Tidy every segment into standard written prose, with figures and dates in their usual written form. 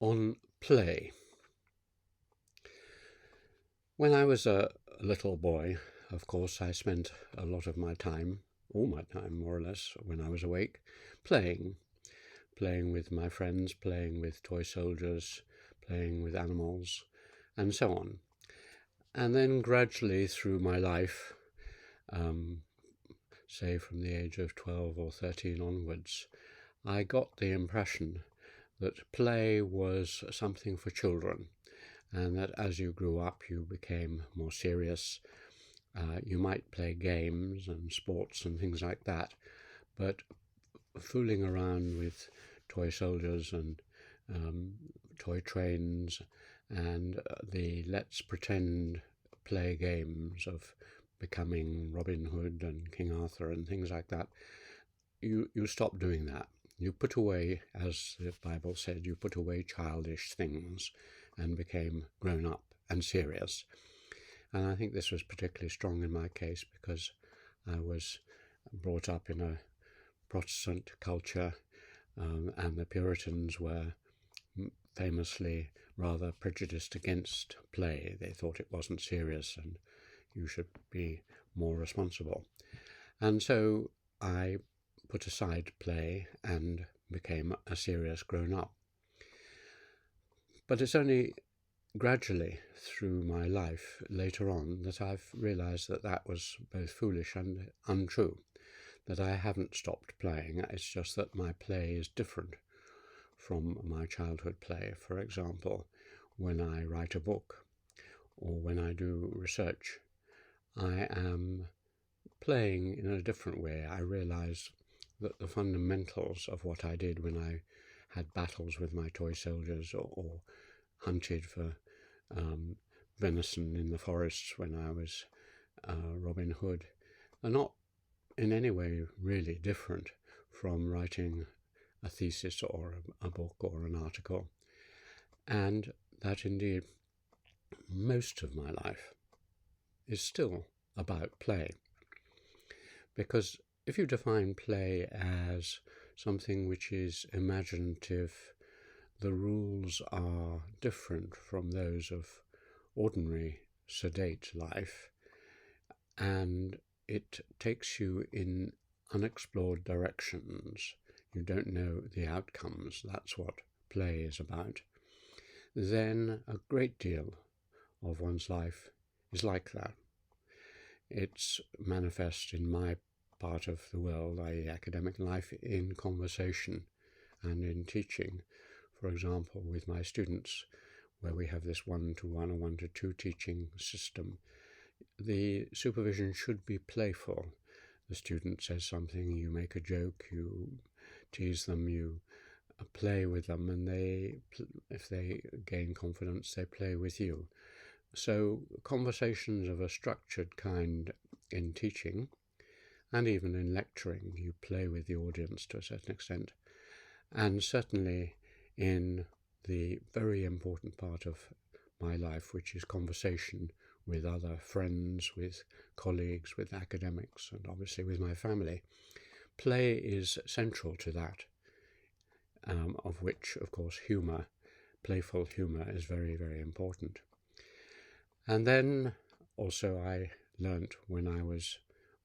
On play. When I was a little boy, of course, I spent a lot of my time, all my time more or less, when I was awake, playing. Playing with my friends, playing with toy soldiers, playing with animals, and so on. And then gradually through my life, um, say from the age of 12 or 13 onwards, I got the impression that play was something for children, and that as you grew up, you became more serious. You might play games and sports and things like that, but fooling around with toy soldiers and um, toy trains and the let's pretend play games of becoming Robin Hood and King Arthur and things like that, you stop doing that. You put away, as the Bible said, you put away childish things and became grown up and serious. And I think this was particularly strong in my case because I was brought up in a Protestant culture, and the Puritans were famously rather prejudiced against play. They thought it wasn't serious and you should be more responsible. And so I put aside play and became a serious grown up. But it's only gradually through my life later on that I've realized that that was both foolish and untrue, that I haven't stopped playing. It's just that my play is different from my childhood play. For example, when I write a book or when I do research, I am playing in a different way. I realize that the fundamentals of what I did when I had battles with my toy soldiers or hunted for venison in the forests when I was Robin Hood are not in any way really different from writing a thesis or a book or an article. And that indeed most of my life is still about play. Because if you define play as something which is imaginative, the rules are different from those of ordinary sedate life, and it takes you in unexplored directions. You don't know the outcomes. That's what play is about. Then a great deal of one's life is like that. It's manifest in my part of the world, i.e. academic life, in conversation and in teaching. For example, with my students, where we have this one-to-one or one-to-two teaching system, the supervision should be playful. The student says something, you make a joke, you tease them, you play with them, and if they gain confidence, they play with you. So conversations of a structured kind in teaching, and even in lecturing, you play with the audience to a certain extent. And certainly in the very important part of my life, which is conversation with other friends, with colleagues, with academics, and obviously with my family, play is central to that, of which, of course, humour, playful humour, is very, very important. And then also I learnt when I was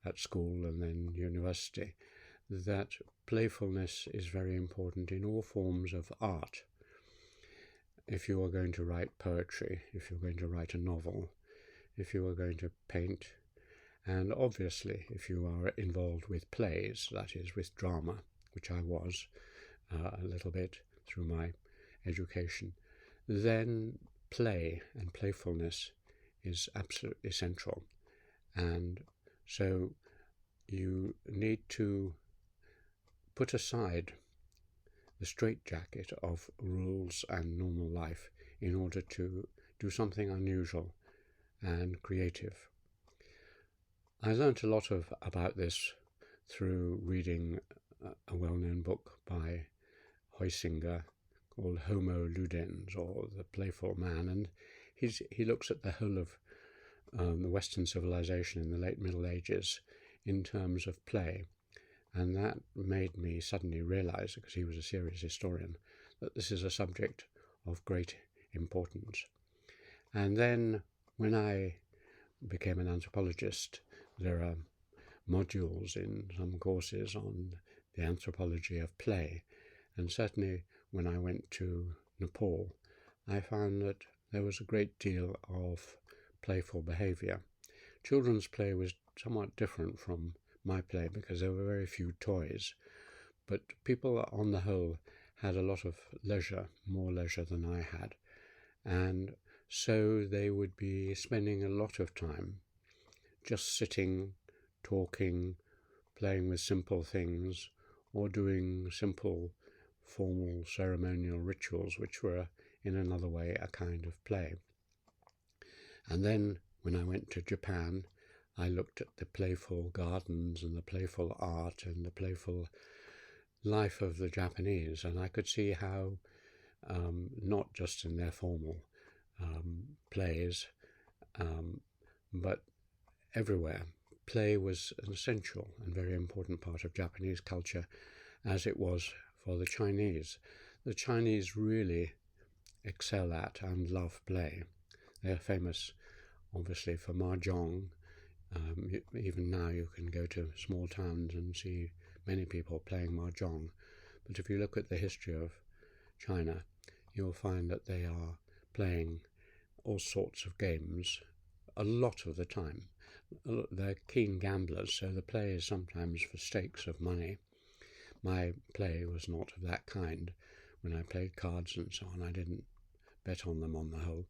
at school and then university that playfulness is very important in all forms of art. If you are going to write poetry, if you're going to write a novel, if you are going to paint, and obviously if you are involved with plays, that is with drama, which I was a little bit through my education, then play and playfulness is absolutely central. And so you need to put aside the straitjacket of rules and normal life in order to do something unusual and creative. I learnt a lot about this through reading a well-known book by Huizinga called Homo Ludens, or The Playful Man, and he looks at the whole of the Western civilization in the late Middle Ages in terms of play. And that made me suddenly realize, because he was a serious historian, that this is a subject of great importance. And then when I became an anthropologist, there are modules in some courses on the anthropology of play. And certainly when I went to Nepal, I found that there was a great deal of playful behavior. Children's play was somewhat different from my play because there were very few toys, but people on the whole had a lot of leisure, more leisure than I had, and so they would be spending a lot of time just sitting, talking, playing with simple things, or doing simple formal ceremonial rituals, which were in another way a kind of play. And then when I went to Japan, I looked at the playful gardens and the playful art and the playful life of the Japanese, and I could see how, not just in their formal plays, but everywhere, play was an essential and very important part of Japanese culture, as it was for the Chinese. The Chinese really excel at and love play. They're famous, obviously, for mahjong. Even now you can go to small towns and see many people playing mahjong. But if you look at the history of China, you'll find that they are playing all sorts of games a lot of the time. They're keen gamblers, so the play is sometimes for stakes of money. My play was not of that kind. When I played cards and so on, I didn't bet on them on the whole.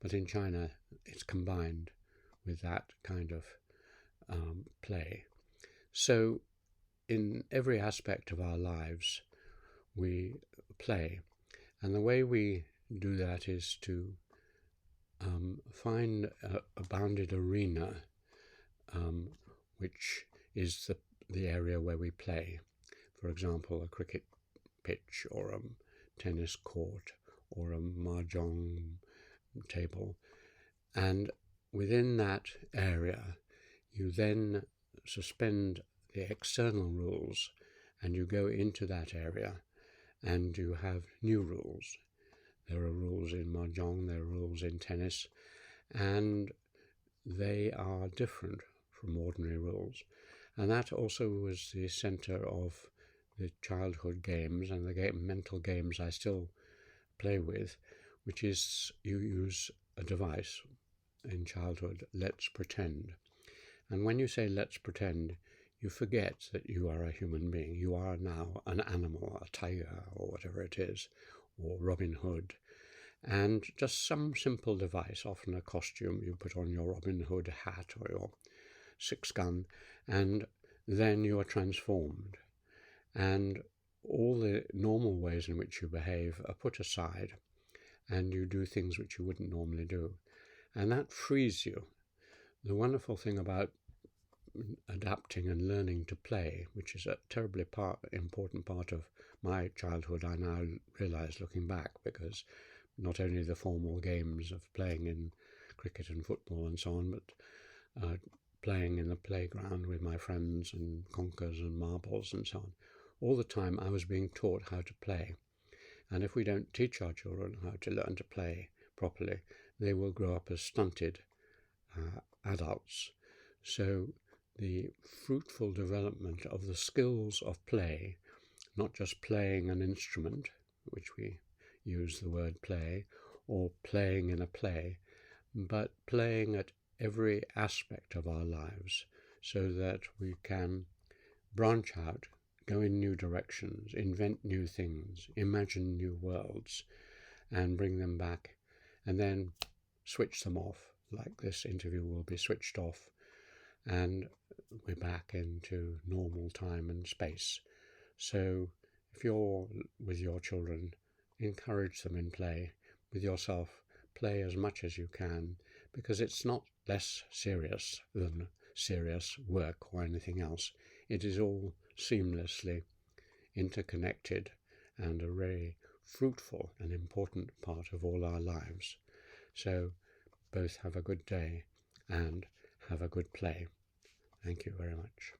But in China, it's combined with that kind of play. So in every aspect of our lives, we play. And the way we do that is to find a bounded arena, which is the area where we play. For example, a cricket pitch or a tennis court or a mahjong table. And within that area, you then suspend the external rules and you go into that area and you have new rules. There are rules in mahjong, there are rules in tennis, and they are different from ordinary rules. And that also was the center of the childhood games and the mental games I still play with, which is you use a device in childhood, let's pretend. And when you say let's pretend, you forget that you are a human being. You are now an animal, a tiger or whatever it is, or Robin Hood. And just some simple device, often a costume, you put on your Robin Hood hat or your six-gun, and then you are transformed. And all the normal ways in which you behave are put aside, and you do things which you wouldn't normally do. And that frees you. The wonderful thing about adapting and learning to play, which is a terribly important part of my childhood, I now realize looking back, because not only the formal games of playing in cricket and football and so on, but playing in the playground with my friends and conkers and marbles and so on. All the time I was being taught how to play. And if we don't teach our children how to learn to play properly, they will grow up as stunted adults. So the fruitful development of the skills of play, not just playing an instrument, which we use the word play, or playing in a play, but playing at every aspect of our lives so that we can branch out, go in new directions, invent new things, imagine new worlds, and bring them back, and then switch them off, like this interview will be switched off, and we're back into normal time and space. So if you're with your children, encourage them in play. With yourself, play as much as you can, because it's not less serious than serious work or anything else. It is all seamlessly interconnected and a very fruitful and important part of all our lives. So both have a good day and have a good play. Thank you very much.